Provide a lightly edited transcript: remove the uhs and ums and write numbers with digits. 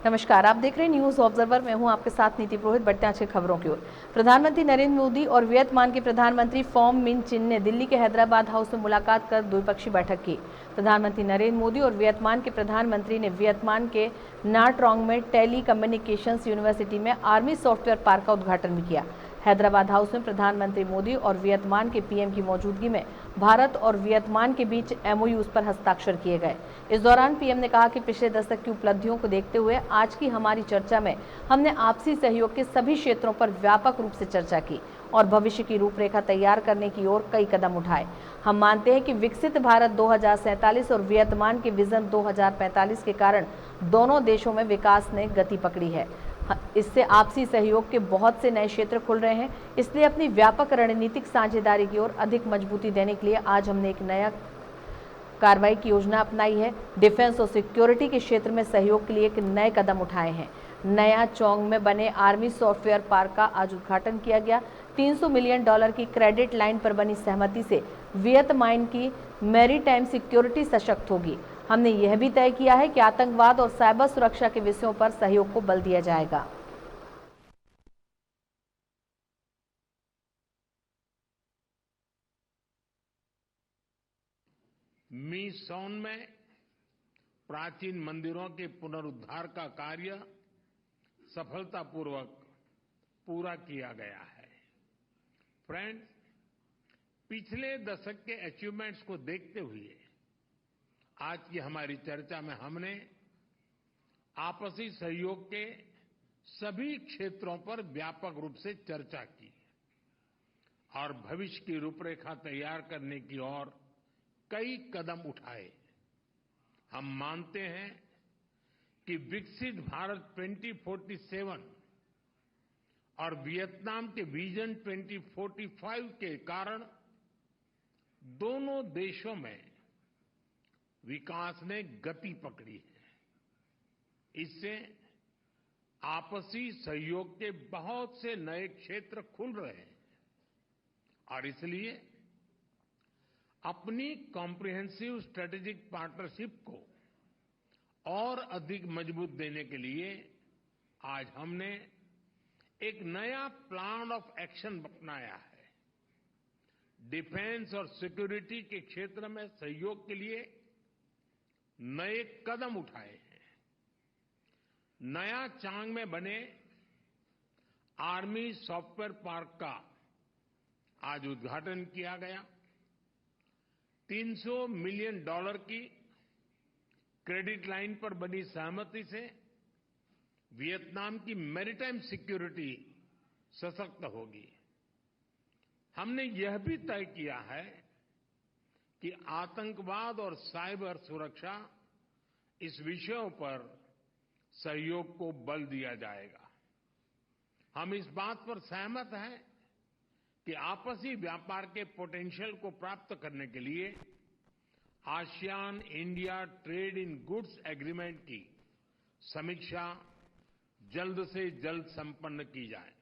नमस्कार, आप देख रहे हैं न्यूज ऑब्जर्वर। मैं हूं आपके साथ नीति पुरोहित। बढ़ते हैं अच्छे खबरों की ओर। प्रधानमंत्री नरेंद्र मोदी और वियतनाम के प्रधानमंत्री फोम मिन चिन ने दिल्ली के हैदराबाद हाउस में मुलाकात कर द्विपक्षीय बैठक की। प्रधानमंत्री नरेंद्र मोदी और वियतनाम के प्रधानमंत्री ने वियतनाम के ना ट्रोंग में टेली कम्युनिकेशंस यूनिवर्सिटी में आर्मी सॉफ्टवेयर पार्क का उद्घाटन भी किया। हैदराबाद हाउस में प्रधानमंत्री मोदी और वियतनाम के पीएम की मौजूदगी में भारत और वियतनाम के बीच एमओयूज पर हस्ताक्षर किए गए। इस दौरान पीएम ने कहा कि पिछले दशक की उपलब्धियों को देखते हुए आज की हमारी चर्चा में हमने आपसी सहयोग के सभी क्षेत्रों पर व्यापक रूप से चर्चा की और भविष्य की रूपरेखा तैयार करने की ओर कई कदम उठाए। हम मानते हैं कि विकसित भारत 2047 और वियतनाम के विजन 2045 के कारण दोनों देशों में विकास ने गति पकड़ी है। इससे आपसी सहयोग के बहुत से नए क्षेत्र खुल रहे हैं। इसलिए अपनी व्यापक रणनीतिक साझेदारी की ओर अधिक मजबूती देने के लिए आज हमने एक नया कार्रवाई की योजना अपनाई है। डिफेंस और सिक्योरिटी के क्षेत्र में सहयोग के लिए एक नए कदम उठाए हैं। नया चोंग में बने आर्मी सॉफ्टवेयर पार्क का आज उद्घाटन किया गया। $300 मिलियन की क्रेडिट लाइन पर बनी सहमति से वियतनाम की मैरीटाइम सिक्योरिटी सशक्त होगी। हमने यह भी तय किया है कि आतंकवाद और साइबर सुरक्षा के विषयों पर सहयोग को बल दिया जाएगा। मीसौन में प्राचीन मंदिरों के पुनरुद्धार का कार्य सफलतापूर्वक पूरा किया गया है। फ्रेंड्स, पिछले दशक के अचीवमेंट्स को देखते हुए आज की हमारी चर्चा में हमने आपसी सहयोग के सभी क्षेत्रों पर व्यापक रूप से चर्चा की और भविष्य की रूपरेखा तैयार करने की ओर कई कदम उठाए। हम मानते हैं कि विकसित भारत 2047 और वियतनाम के विजन 2045 के कारण दोनों देशों में विकास ने गति पकड़ी है। इससे आपसी सहयोग के बहुत से नए क्षेत्र खुल रहे हैं और इसलिए अपनी कॉम्प्रिहेंसिव स्ट्रेटेजिक पार्टनरशिप को और अधिक मजबूत देने के लिए आज हमने एक नया प्लान ऑफ एक्शन अपनाया है। डिफेंस और सिक्योरिटी के क्षेत्र में सहयोग के लिए नए कदम उठाए हैं। नया चांग में बने आर्मी सॉफ्टवेयर पार्क का आज उद्घाटन किया गया। $300 मिलियन की क्रेडिट लाइन पर बनी सहमति से वियतनाम की मैरीटाइम सिक्योरिटी सशक्त होगी। हमने यह भी तय किया है कि आतंकवाद और साइबर सुरक्षा इस विषयों पर सहयोग को बल दिया जाएगा। हम इस बात पर सहमत हैं कि आपसी व्यापार के पोटेंशियल को प्राप्त करने के लिए ASEAN India trade in goods agreement की समीक्षा जल्द से जल्द संपन्न की जाए।